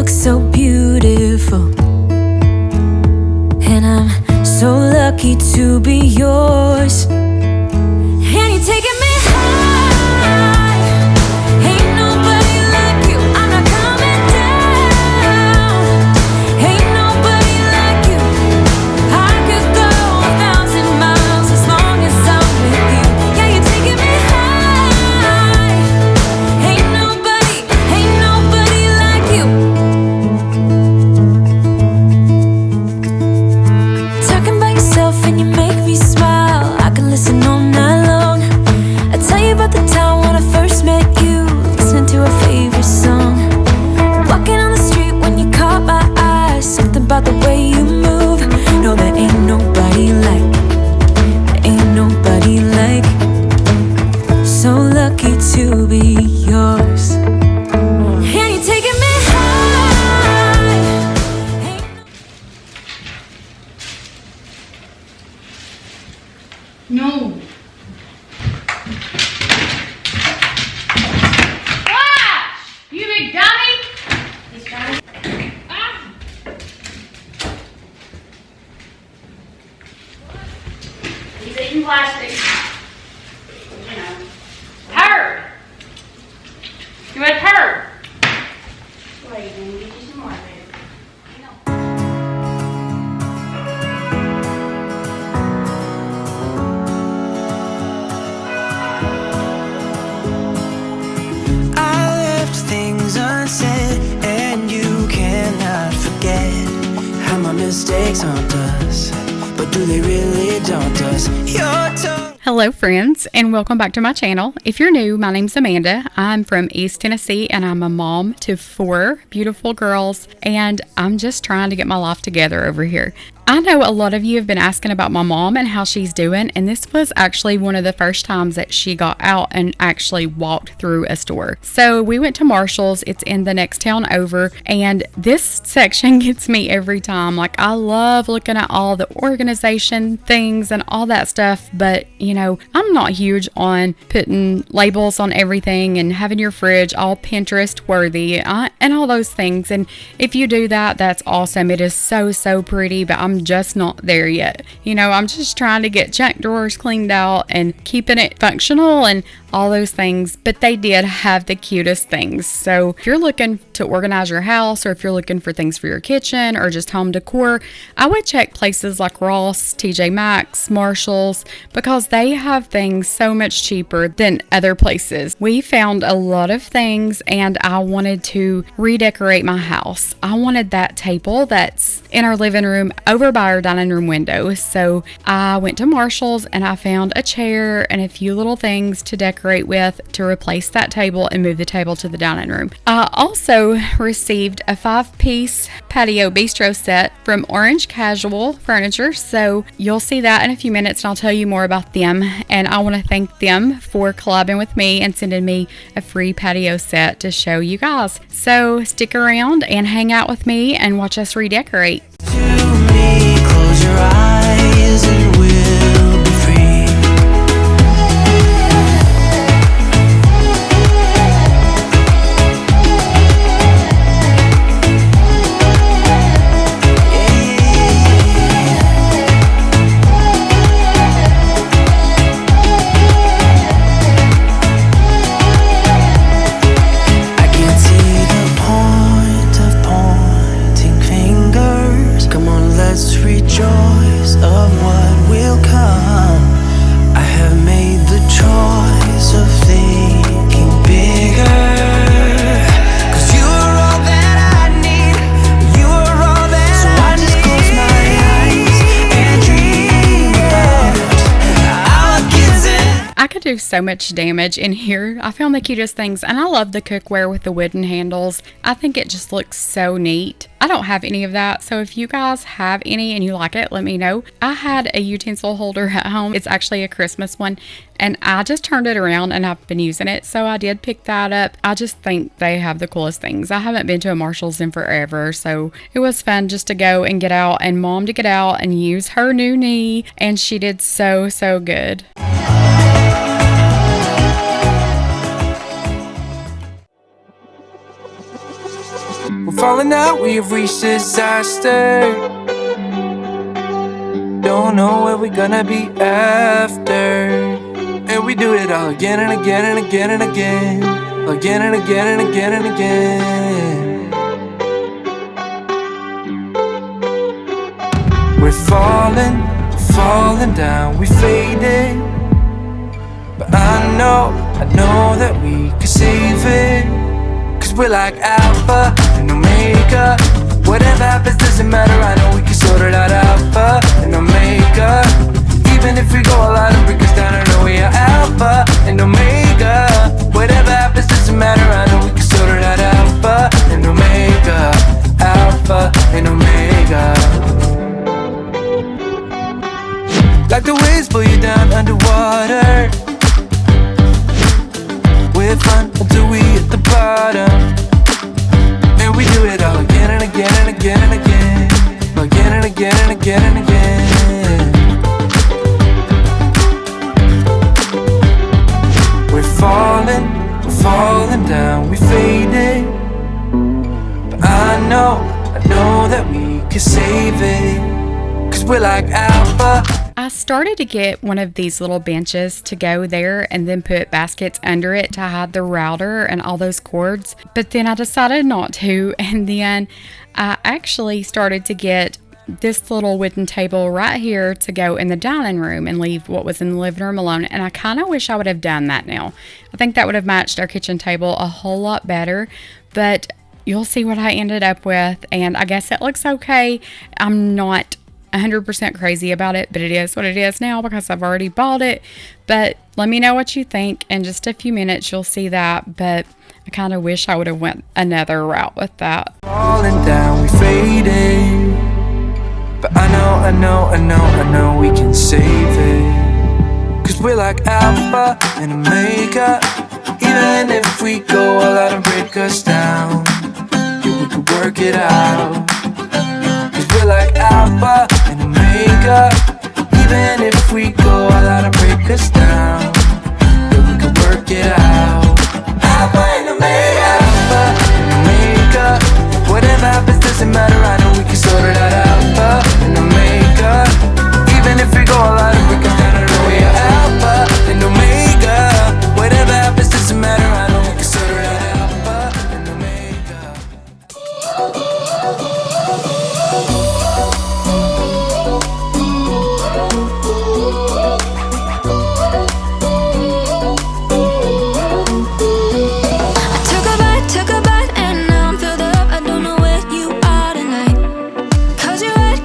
look so beautiful, and I'm so lucky to be yours. And you're taking me high. Ain't nobody like you. I'm not coming down. Ain't nobody like you. I could go 1,000 miles as long as I'm with you. Yeah, you're taking me high. Ain't nobody like you. Talking about yourself and you make me smile. I can listen all night long. I tell you about the time when I first met you, listening to our favorite song. Walking on the street when you caught my eye, something about the way you move. No, there ain't nobody like, there ain't nobody like. So lucky to be yours. And you're taking me high. No. Watch! You big dummy! He's trying to... Ah! He's eating plastic. You know. Turd! You a turd! Wait, let me get you some more, baby. I left things unsaid, and you cannot forget how my mistakes haunt us, but do they really daunt us? Your tongue. Hello friends, and welcome back to my channel. If you're new, my name's Amanda. I'm from East Tennessee, and I'm a mom to 4 beautiful girls, and I'm just trying to get my life together over here. I know a lot of you have been asking about my mom and how she's doing, and this was actually one of the first times that she got out and actually walked through a store. So we went to Marshall's. It's in the next town over, and this section gets me every time. Like, I love looking at all the organization things and all that stuff, but you know, I'm not huge on putting labels on everything and having your fridge all Pinterest worthy and all those things. And if you do that, that's awesome. It is so pretty, but I'm just not there yet. You know, I'm just trying to get junk drawers cleaned out and keeping it functional and all those things, but they did have the cutest things. So if you're looking to organize your house, or if you're looking for things for your kitchen or just home decor, I would check places like Ross, TJ Maxx, Marshall's, because they have things so much cheaper than other places. We found a lot of things, and I wanted to redecorate my house. I wanted that table that's in our living room over by our dining room window. So I went to Marshall's and I found a chair and a few little things to decorate with to replace that table and move the table to the dining room. I also received a 5-piece patio bistro set from Orange Casual Furniture, so you'll see that in a few minutes and I'll tell you more about them. And I want to thank them for collabing with me and sending me a free patio set to show you guys. So stick around and hang out with me and watch us redecorate. To me, close your eyes and we'll be free. I can see the point of pointing fingers. Come on, let's rejoice of what will come. I have made the choice of thinking bigger. 'Cause you are all that I need. You are all that so I just close my eyes and dream about our kids and I could do so much damage in here. I found the cutest things, and I love the cookware with the wooden handles. I think it just looks so neat. I don't have any of that, so if you guys have any and you like it, let me know. I had a utensil holder at home. It's actually a Christmas one, and I just turned it around and I've been using it, so I did pick that up. I just think they have the coolest things. I haven't been to a Marshall's in forever, so it was fun just to go and get out, and Mom to get out and use her new knee, and she did so good. We're falling out, we have reached disaster. Don't know where we're gonna be after. And we do it all again and again and again and again. Again and again and again and again. We're falling down, we faded. But I know that we can save it. Cause we're like Alpha and Omega. Whatever happens doesn't matter, I know we can sort it out. Alpha and Omega. Even if we go all out and break us down, I know we are Alpha and Omega. Whatever happens doesn't matter, I know we can sort it out. Alpha and Omega. Alpha and Omega. Like the waves pull you down underwater. We're fun until we hit the bottom. And we do it all again and again and again and again. Again and again and again and again. We're falling down, we faded. But I know that we can save it. Cause we're like Alpha. I started to get one of these little benches to go there and then put baskets under it to hide the router and all those cords. But then I decided not to. And then I actually started to get this little wooden table right here to go in the dining room and leave what was in the living room alone. And I kind of wish I would have done that now. I think that would have matched our kitchen table a whole lot better. But you'll see what I ended up with. And I guess it looks okay. I'm not 100% crazy about it, but it is what it is now because I've already bought it. But let me know what you think. In just a few minutes you'll see that, but I kind of wish I would have went another route with that. Falling down, we faded. But I know we can save it. Cause we're like Alpha and Omega. Even if we go all out and break us down, yeah, we can work it out. We're like Alpha and Omega. Even if we go all out and break us down, yeah, we can work it out. Alpha and Omega. Alpha and Omega. Whatever happens doesn't matter, I know we can sort it out. Alpha and Omega. Even if we go all out and break us down, I know we are Alpha and Omega. Whatever happens doesn't matter, I know we can sort it out. Alpha and Omega. Took a bite, and now I'm filled up. I don't know where you are tonight. Cause you're right,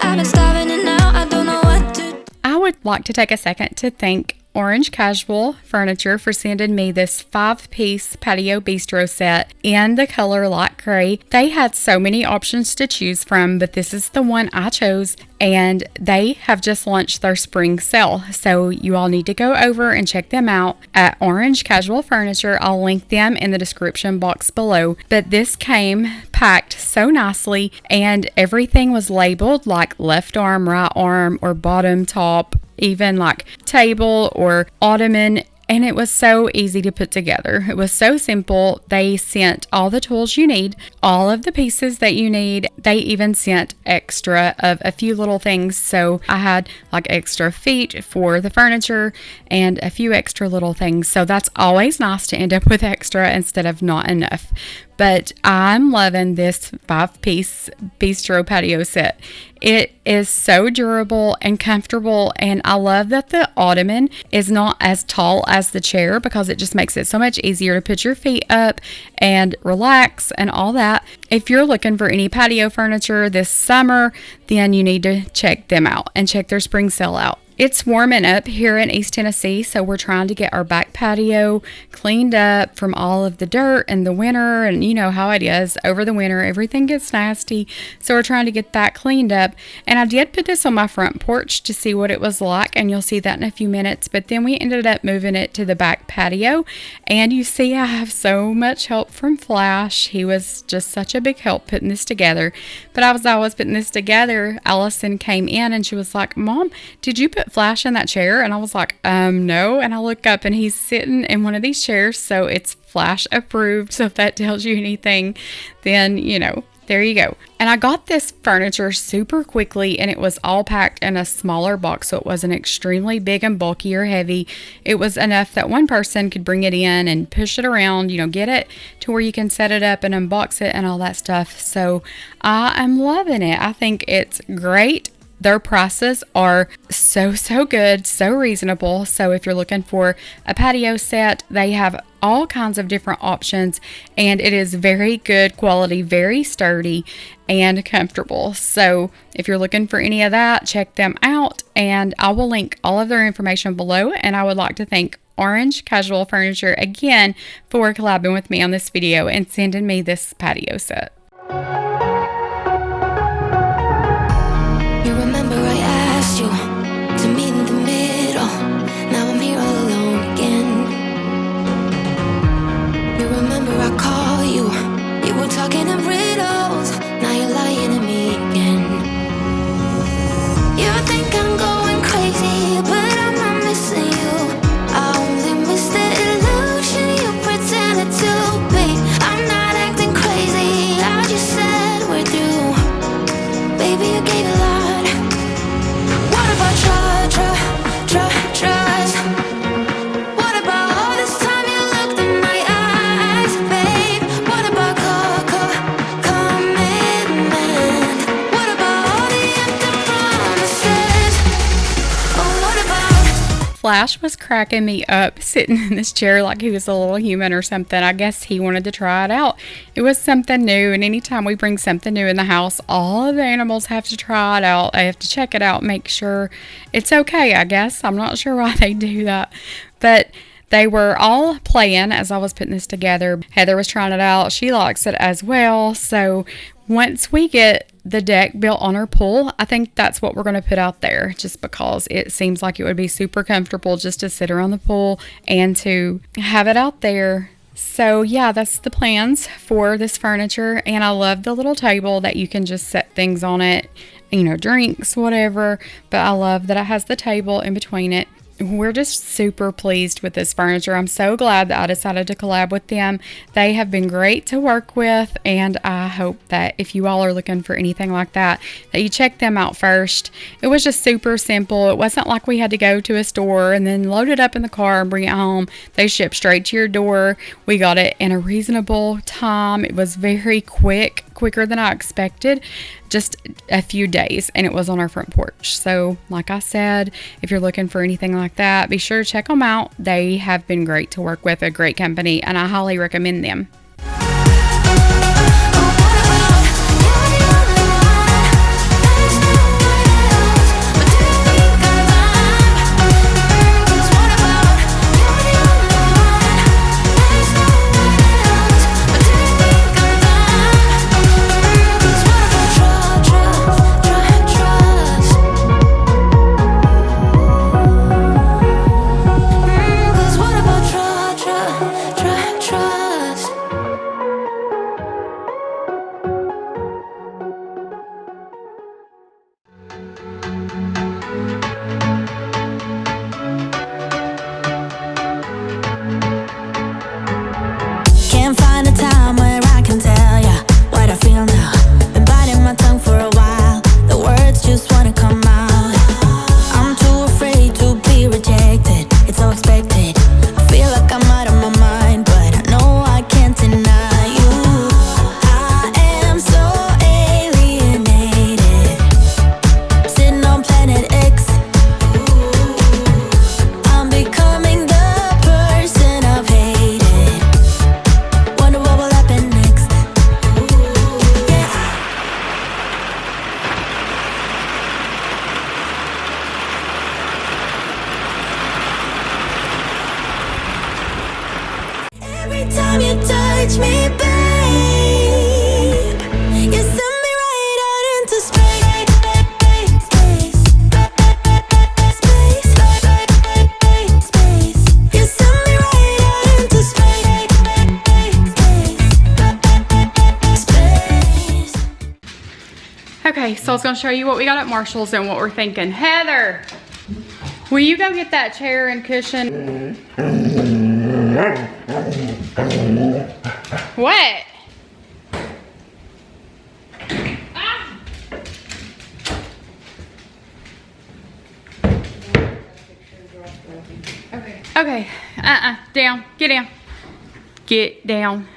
I've been starving and now I don't know what to do. I would like to take a second to thank Orange Casual Furniture for sending me this 5-piece patio bistro set in the color light gray. They had so many options to choose from, but this is the one I chose, and they have just launched their spring sale. So you all need to go over and check them out at Orange Casual Furniture. I'll link them in the description box below. But this came packed so nicely, and everything was labeled like left arm, right arm, or bottom, top, even like table or ottoman, and it was so easy to put together. It was so simple. They sent all the tools you need, all of the pieces that you need. They even sent extra of a few little things. So I had like extra feet for the furniture and a few extra little things. So that's always nice to end up with extra instead of not enough. But I'm loving this 5-piece bistro patio set. It is so durable and comfortable, and I love that the ottoman is not as tall as the chair because it just makes it so much easier to put your feet up and relax and all that. If you're looking for any patio furniture this summer, then you need to check them out and check their spring sale out. It's warming up here in East Tennessee, so we're trying to get our back patio cleaned up from all of the dirt in the winter, and you know how it is over the winter, everything gets nasty, so we're trying to get that cleaned up. And I did put this on my front porch to see what it was like, and you'll see that in a few minutes, but then we ended up moving it to the back patio, and you see I have so much help from Flash. He was just such a big help putting this together. But as I was putting this together, Allison came in and she was like, "Mom, did you put put Flash in that chair?" And I was like, no. And I look up and he's sitting in one of these chairs. So it's Flash approved. So if that tells you anything, then, you know, there you go. And I got this furniture super quickly, and it was all packed in a smaller box, so it wasn't extremely big and bulky or heavy. It was enough that one person could bring it in and push it around, you know, get it to where you can set it up and unbox it and all that stuff. So I am loving it. I think it's great. Their prices are so good, so reasonable. So if you're looking for a patio set, they have all kinds of different options, and it is very good quality, very sturdy and comfortable. So if you're looking for any of that, check them out, and I will link all of their information below. And I would like to thank Orange Casual Furniture again for collabing with me on this video and sending me this patio set. Remember I asked you to meet in the middle. Now I'm here all alone again. You remember I called you. You were talking in riddles. Now you're lying to me again. You think I'm going crazy, but I'm not missing you. I only miss the illusion you pretended to be. I'm not acting crazy, I just said we're through. Baby, you gave a lot. What about trust? What about all this time you looked in my eyes, babe? What about commitment? What about all the empty promises? Oh, what about Flash was cracking me up sitting in this chair like he was a little human or something. I guess he wanted to try it out. It was something new, and anytime we bring something new in the house, all of the animals have to try it out. They have to check it out, make sure it's okay, I guess. I'm not sure why they do that, but they were all playing as I was putting this together. Heather was trying it out. She likes it as well. So once we get the deck built on our pool, I think that's what we're going to put out there, just because it seems like it would be super comfortable just to sit around the pool and to have it out there. So yeah, that's the plans for this furniture. And I love the little table that you can just set things on it, you know, drinks, whatever. But I love that it has the table in between it. We're just super pleased with this furniture. I'm so glad that I decided to collab with them. They have been great to work with, and I hope that if you all are looking for anything like that you check them out first. It was just super simple. It wasn't like we had to go to a store and then load it up in the car and bring it home. They shipped straight to your door. We got it in a reasonable time. It was very quicker than I expected. Just a few days, and it was on our front porch. So like I said, if you're looking for anything like that, be sure to check them out. They have been great to work with, a great company, and I highly recommend them. touch me, babe. You send me right out into space. You send me right out into space. Okay, so I was going to show you what we got at Marshall's and what we're thinking. Heather, Will you go get that chair and cushion? What? Ah. Okay. Down. Get down. Get down.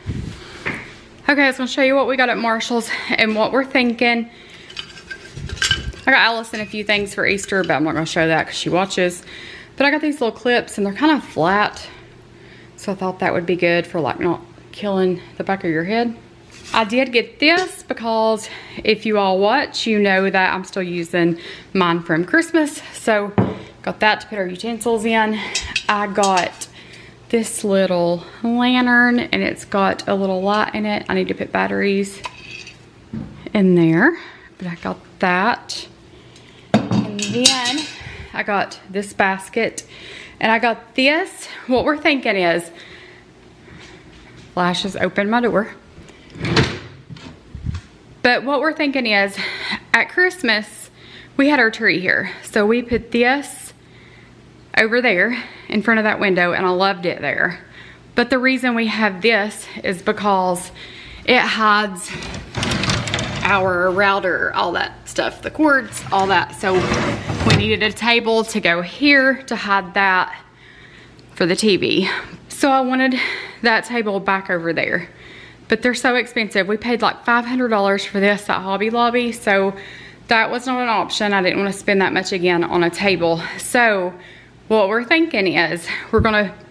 Okay, I was gonna show you what we got at Marshall's and what we're thinking. I got Allison a few things for Easter, but I'm not gonna show that because she watches. But I got these little clips and they're kind of flat. So I thought that would be good for like not killing the back of your head. I did get this because if you all watch, you know that I'm still using mine from Christmas. So got that to put our utensils in. I got this little lantern and it's got a little light in it. I need to put batteries in there, but I got that. And then I got this basket and I got this. What we're thinking is, Flash has opened my door. But what we're thinking is, at Christmas, we had our tree here. So we put this over there in front of that window and I loved it there. But the reason we have this is because it hides our router, all that stuff, the cords, all that. So we needed a table to go here to hide that for the TV. So I wanted that table back over there. But they're so expensive. We paid like $500 for this at Hobby Lobby. So that was not an option. I didn't want to spend that much again on a table. So what we're thinking is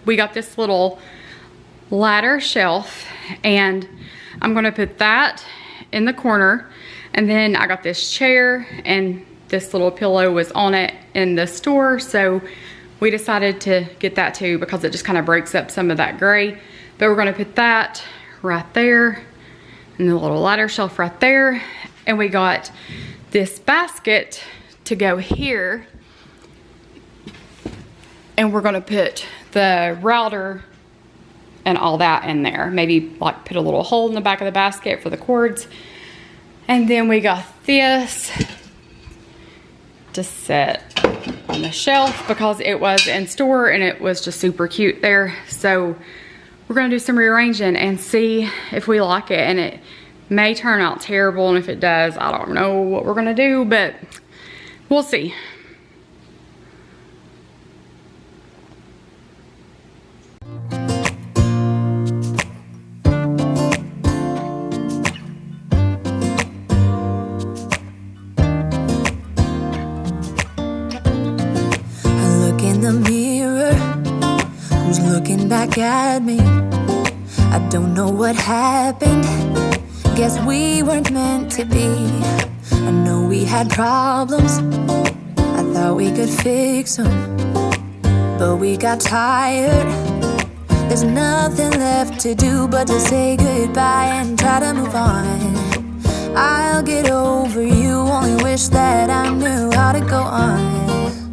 we got this little ladder shelf and I'm gonna put that in the corner. And then I got this chair and this little pillow was on it in the store. So we decided to get that too because it just kind of breaks up some of that gray. But we're gonna put that right there and the little ladder shelf right there. And we got this basket to go here. And we're gonna put the router and all that in there. Maybe like put a little hole in the back of the basket for the cords. And then we got this to set on the shelf because it was in store and it was just super cute there. So we're gonna do some rearranging and see if we like it. And it may turn out terrible, and if it does, I don't know what we're gonna do, but we'll see. Back at me, I don't know what happened. Guess we weren't meant to be. I know we had problems, I thought we could fix them, but we got tired. There's nothing left to do but to say goodbye and try to move on. I'll get over you, only wish that I knew how to go on.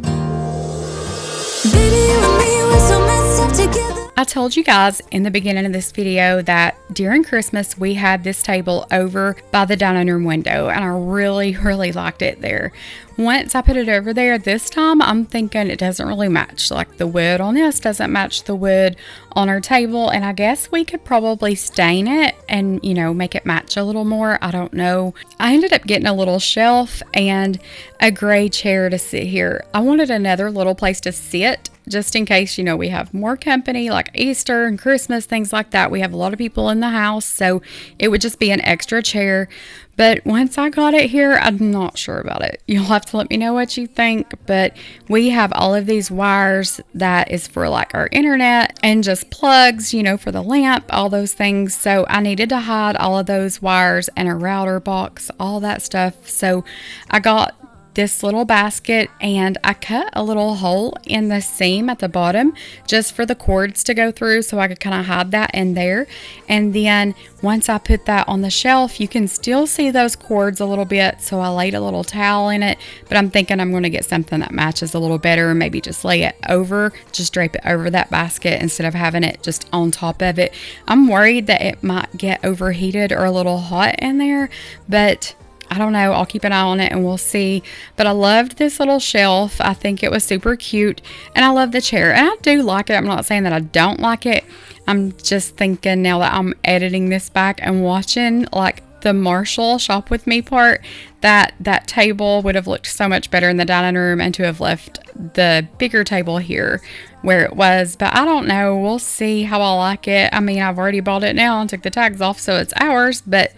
Baby, you and me were so messed up together. I told you guys in the beginning of this video that during Christmas we had this table over by the dining room window and I really liked it there. Once I put it over there this time, I'm thinking it doesn't really match. Like the wood on this doesn't match the wood on our table, and I guess we could probably stain it and, you know, make it match a little more. I don't know. I ended up getting a little shelf and a gray chair to sit here. I wanted another little place to sit just in case, you know, we have more company like Easter and Christmas, things like that. We have a lot of people in the house, so it would just be an extra chair. But once I got it here, I'm not sure about it. You'll have to let me know what you think. But we have all of these wires that is for like our internet and just plugs, you know, for the lamp, all those things. So I needed to hide all of those wires and a router box, all that stuff. So I got this little basket and I cut a little hole in the seam at the bottom just for the cords to go through so I could kind of hide that in there. And then once I put that on the shelf, you can still see those cords a little bit, so I laid a little towel in it, but I'm thinking I'm going to get something that matches a little better and maybe just lay it over, just drape it over that basket instead of having it just on top of it. I'm worried that it might get overheated or a little hot in there, but I don't know. I'll keep an eye on it and we'll see. But I loved this little shelf. I think it was super cute. And I love the chair. And I do like it. I'm not saying that I don't like it. I'm just thinking now that I'm editing this back and watching like the Marshall shop with me part, that table would have looked so much better in the dining room, and to have left the bigger table here where it was. But I don't know. We'll see how I like it. I mean, I've already bought it now and took the tags off, so it's ours. But,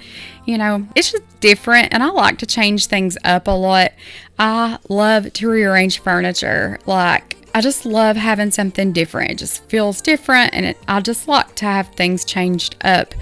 you know, it's just different, and I like to change things up a lot. I love to rearrange furniture. Like, I just love having something different. It just feels different, and I just like to have things changed up.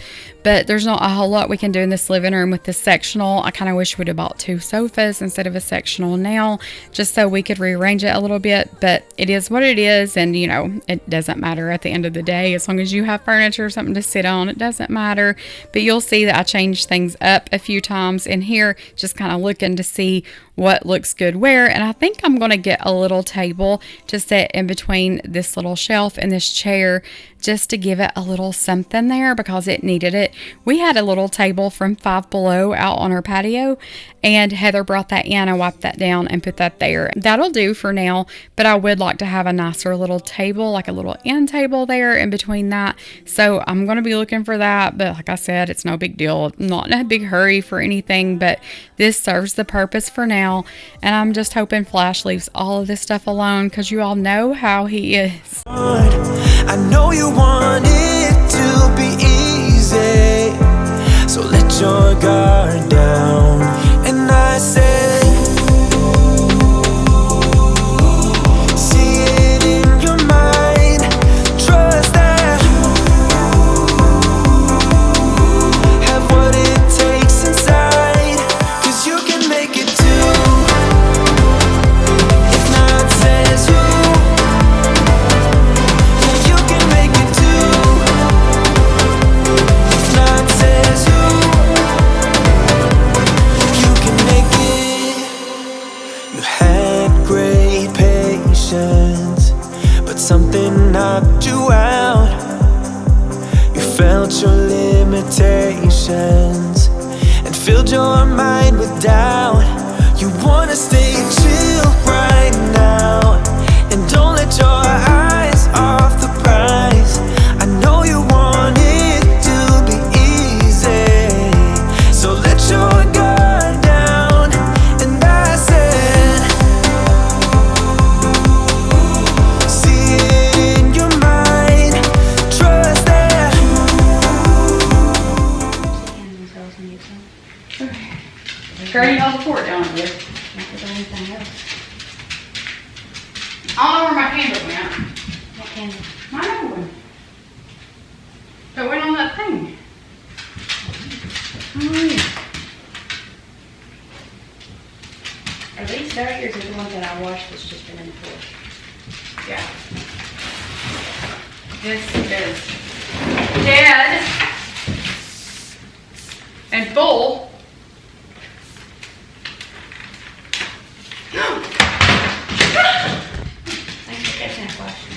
But there's not a whole lot we can do in this living room with this sectional. I kind of wish we'd have bought 2 sofas instead of a sectional now, just so we could rearrange it a little bit. But it is what it is, and you know, it doesn't matter at the end of the day. As long as you have furniture, something to sit on, it doesn't matter. But you'll see that I changed things up a few times in here, just kind of looking to see what looks good where. And I think I'm going to get a little table to sit in between this little shelf and this chair, just to give it a little something there, because it needed it. We had a little table from Five Below out on our patio, and Heather brought that in. I wiped that down and put that there. That'll do for now, but I would like to have a nicer little table, like a little end table there in between that. So I'm going to be looking for that, but like I said, it's no big deal. I'm not in a big hurry for anything, but this serves the purpose for now, and I'm just hoping Flash leaves all of this stuff alone, because you all know how he is. I know you want it to be easy, so let your guard down. And I said, see it in your mind, trust that have what it takes inside, 'cause you can make it too. If not says who, you can make it too. If not says who, you can make it. You had great patience, but something knocked you out. You felt your limitations and filled your mind with doubt. You wanna stay chill right now, and don't let your eyes off the prize. I know you want it to be easy, so let your guard down. And I said, see it in your mind, trust that. Straighten all the port down here. Not with anything else. I don't know where my candle went. What candle? My other one. It went on that thing. Oh, yeah. Are these darkers are the ones that I washed that's just been in the floor? Yeah. This is dead and full. Thanks for catching that question.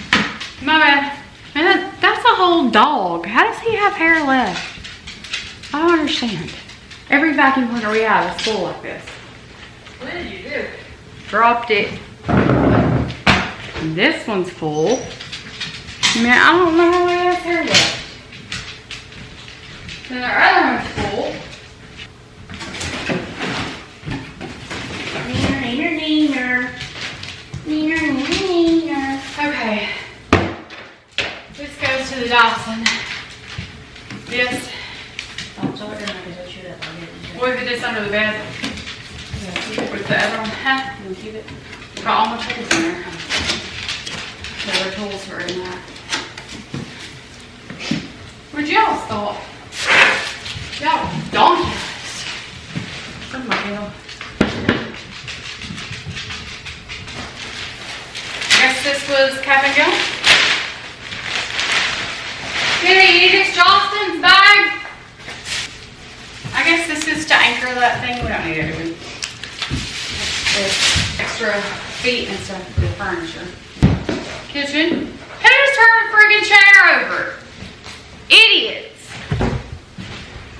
My bad. And that's a whole dog. How does he have hair left? I don't understand. Every vacuum cleaner we have is full like this. What did you do? Dropped it. And this one's full. Man, I don't know how he has hair left. And our other one's full. Neener, neener. Neener, neener, neener. Okay. This goes to the Dawson. This. Oh, sorry, I didn't know you that one. We'll get this under the bed. With the other one. Huh? You keep it? Got all my tools in there. The other tools are in that. Where'd y'all stop? Y'all donkeys. Oh my God. Guess this was cap and go. Kitty, this Johnston's bag. I guess this is to anchor that thing. We don't need it, do we? There's extra feet and stuff for the furniture. Kitchen. Who's turned a freaking chair over? Idiots.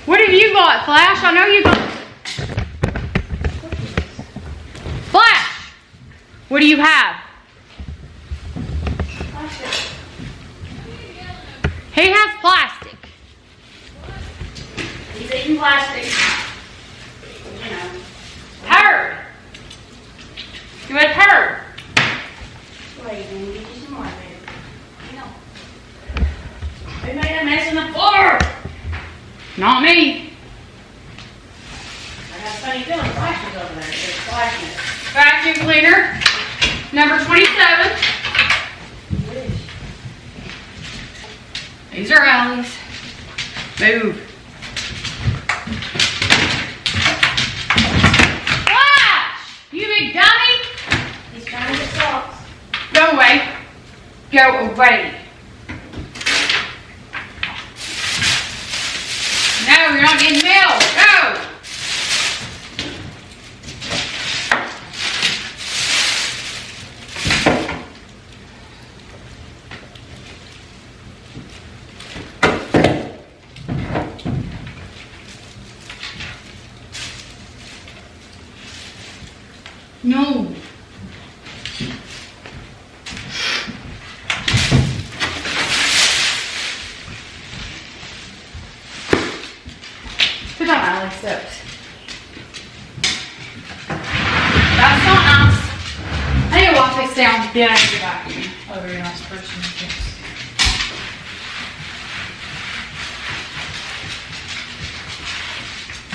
What have you got, Flash? I know you got. What do you have? He has plastic. He's eating plastic. You know. Turd. You want a turd? Wait, let me get you some more there. Hang on. Who made a mess on the floor? Not me. I got a funny feeling flashes over there. There's flashes. Vacuum cleaner, number 27. These are Allie's. Move. Flash! You big dummy! He's trying to get socks. Go away. Go away. No, you're not getting milk. Go! No. Put on Allie's steps. That's not nice. I need to wash this down. Then I need to vacuum. Oh, very nice person.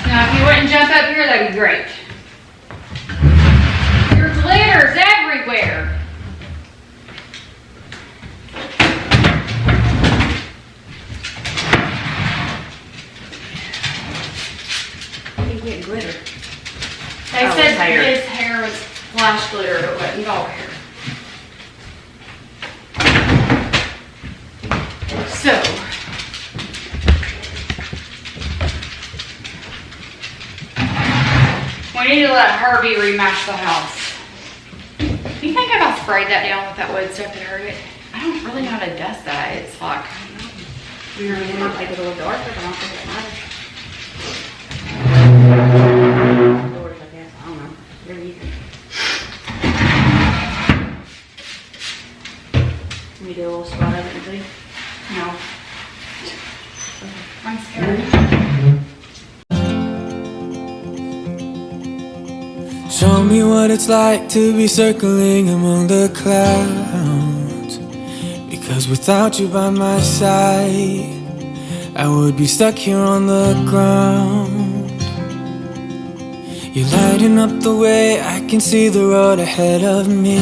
Now, if you wouldn't jump up here, that'd be great. Your glitter's everywhere. He's getting glitter. They Oh, said his hair. his hair was flash glitter, it wasn't dog hair. So, we need to let Herbie rematch the house. Do you think if I sprayed that down with that wood stuff, it hurt it? I don't really know how to dust that. It's like, You know, it might make it a little darker, but I don't think it matters. Doors, I guess. I don't know. Whatever you think. Let me do a little spot of it and see. no. I'm scared. Show me what it's like to be circling among the clouds. Because without you by my side, I would be stuck here on the ground. You're lighting up the way, I can see the road ahead of me.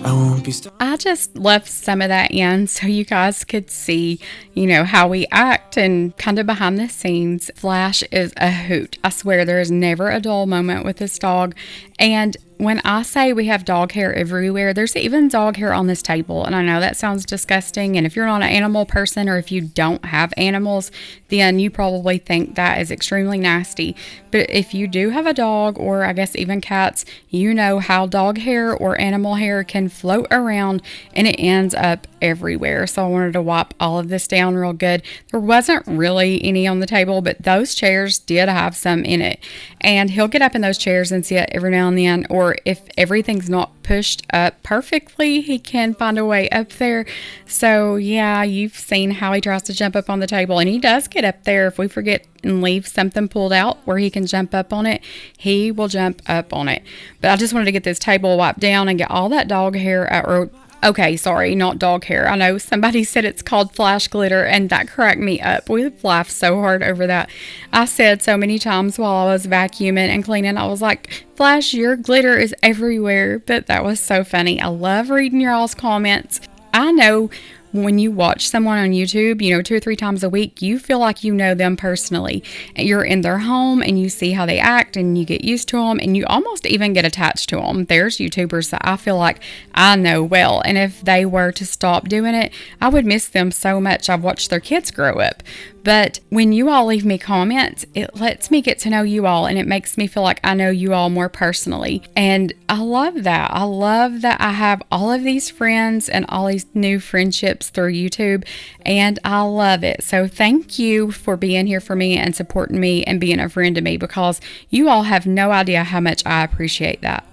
I won't be stuck. I just left some of that in so you guys could see, how we act and kind of behind the scenes. Flash is a hoot. I swear there is never a dull moment with this dog. And when I say we have dog hair everywhere, there's even dog hair on this table. And I know that sounds disgusting. And if you're not an animal person or if you don't have animals, then you probably think that is extremely nasty. But if you do have a dog, or I guess even cats, you know how dog hair or animal hair can float around and it ends up everywhere. So I wanted to wipe all of this down real good. There wasn't really any on the table, but those chairs did have some in it. And he'll get up in those chairs and sit every now and then, or if everything's not pushed up perfectly, he can find a way up there. So yeah, you've seen how he tries to jump up on the table, and he does get up there. If we forget and leave something pulled out where he can jump up on it, he will jump up on it. But I just wanted to get this table wiped down and get all that dog hair out, or okay, sorry, not dog hair. I know somebody said it's called flash glitter, and that cracked me up. We laughed so hard over that. I said so many times while I was vacuuming and cleaning, I was like, Flash, your glitter is everywhere. But that was so funny. I love reading your all's comments. I know when you watch someone on YouTube, 2 or 3 times a week, you feel like you know them personally. You're in their home and you see how they act and you get used to them and you almost even get attached to them. There's YouTubers that I feel like I know well. And if they were to stop doing it, I would miss them so much. I've watched their kids grow up. But when you all leave me comments, it lets me get to know you all and it makes me feel like I know you all more personally. And I love that. I love that I have all of these friends and all these new friendships through YouTube, and I love it. So thank you for being here for me and supporting me and being a friend to me, because you all have no idea how much I appreciate that.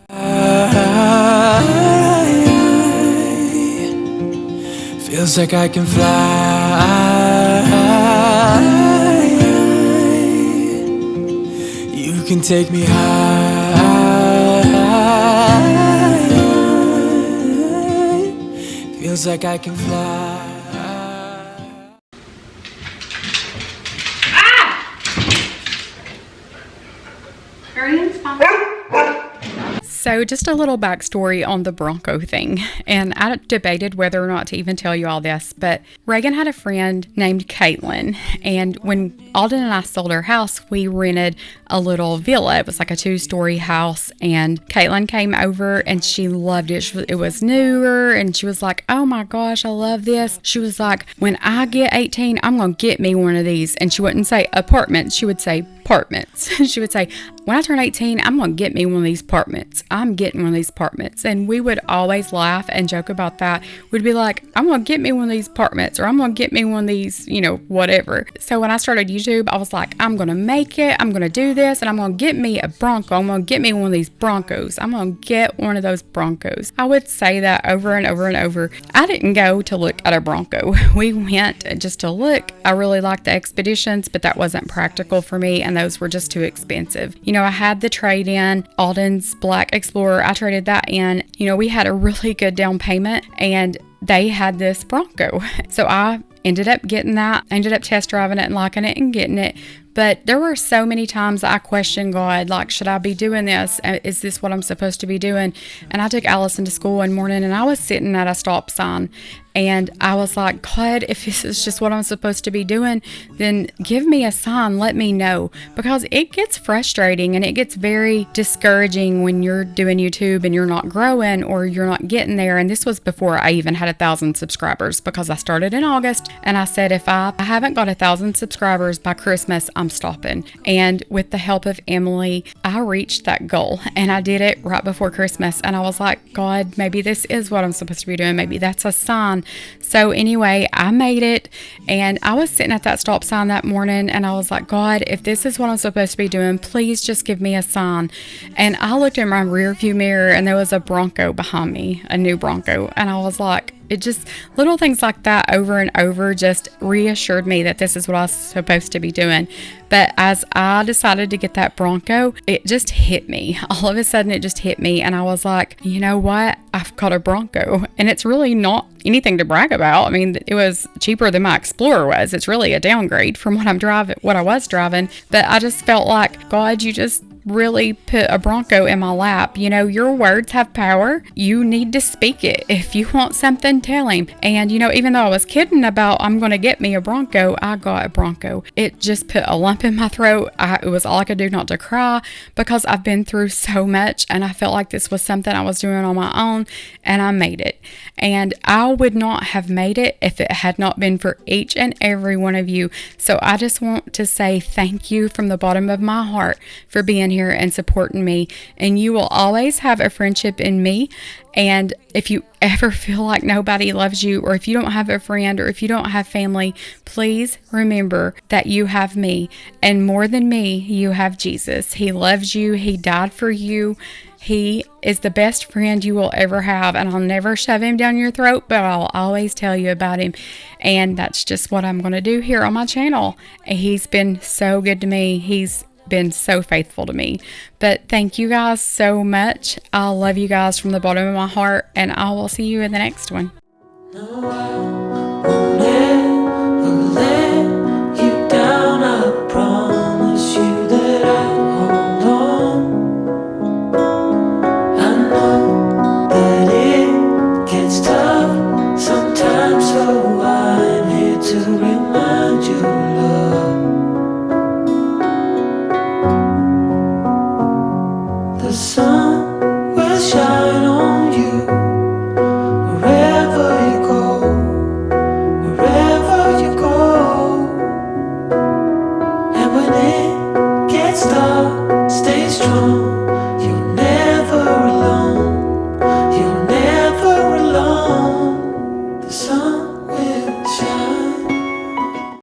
Feels like I can fly. You can take me high. Feels like I can fly. Everything's fine. So just a little backstory on the Bronco thing. And I debated whether or not to even tell you all this, but Reagan had a friend named Caitlin. And when Alden and I sold our house, we rented a little villa. It was like a 2-story house. And Caitlin came over and she loved it. It was newer. And she was like, oh my gosh, I love this. She was like, when I get 18, I'm going to get me one of these. And she wouldn't say apartments. She would say apartments. She would say, when I turn 18, I'm going to get me one of these apartments. I'm getting one of these apartments. And we would always laugh and joke about that. We'd be like, I'm going to get me one of these apartments, or I'm going to get me one of these, whatever. So when I started YouTube, I was like, I'm going to make it. I'm going to do this, and I'm going to get me a Bronco. I'm going to get me one of these Broncos. I'm going to get one of those Broncos. I would say that over and over and over. I didn't go to look at a Bronco. We went just to look. I really liked the Expeditions, but that wasn't practical for me, and those were just too expensive. I had the trade-in, Alden's Black Explorer. I traded that in. We had a really good down payment, and they had this Bronco. So I ended up getting that. I ended up test driving it and liking it and getting it. But there were so many times I questioned God, like, should I be doing this? Is this what I'm supposed to be doing? And I took Allison to school one morning, and I was sitting at a stop sign, and I was like, God, if this is just what I'm supposed to be doing, then give me a sign, let me know. Because it gets frustrating and it gets very discouraging when you're doing YouTube and you're not growing or you're not getting there. And this was before I even had 1,000 subscribers, because I started in August, and I said, if I haven't got 1,000 subscribers by Christmas, I'm stopping. And with the help of Emily, I reached that goal, and I did it right before Christmas. And I was like, God, maybe this is what I'm supposed to be doing. Maybe that's a sign. So anyway, I made it, and I was sitting at that stop sign that morning, and I was like, God, if this is what I'm supposed to be doing, please just give me a sign. And I looked in my rear view mirror, and there was a Bronco behind me, a new Bronco. And I was like, it just, little things like that over and over just reassured me that this is what I was supposed to be doing. But as I decided to get that Bronco, it just hit me. All of a sudden, it just hit me. And I was like, you know what? I've got a Bronco. And it's really not anything to brag about. I mean, it was cheaper than my Explorer was. It's really a downgrade from what I was driving. But I just felt like, God, you just really put a Bronco in my lap. Your words have power. You need to speak it. If you want something, tell him. And even though I was kidding about I'm going to get me a Bronco, I got a Bronco. It just put a lump in my throat. It was all I could do not to cry, because I've been through so much, and I felt like this was something I was doing on my own, and I made it. And I would not have made it if it had not been for each and every one of you. So I just want to say thank you from the bottom of my heart for being here and supporting me. And you will always have a friendship in me. And if you ever feel like nobody loves you, or if you don't have a friend, or if you don't have family, please remember that you have me. And more than me, you have Jesus. He loves you. He died for you. He is the best friend you will ever have, and I'll never shove him down your throat, but I'll always tell you about him. And that's just what I'm going to do here on my channel. He's been so good to me. He's been so faithful to me. But thank you guys so much. I love you guys from the bottom of my heart, and I will see you in the next one.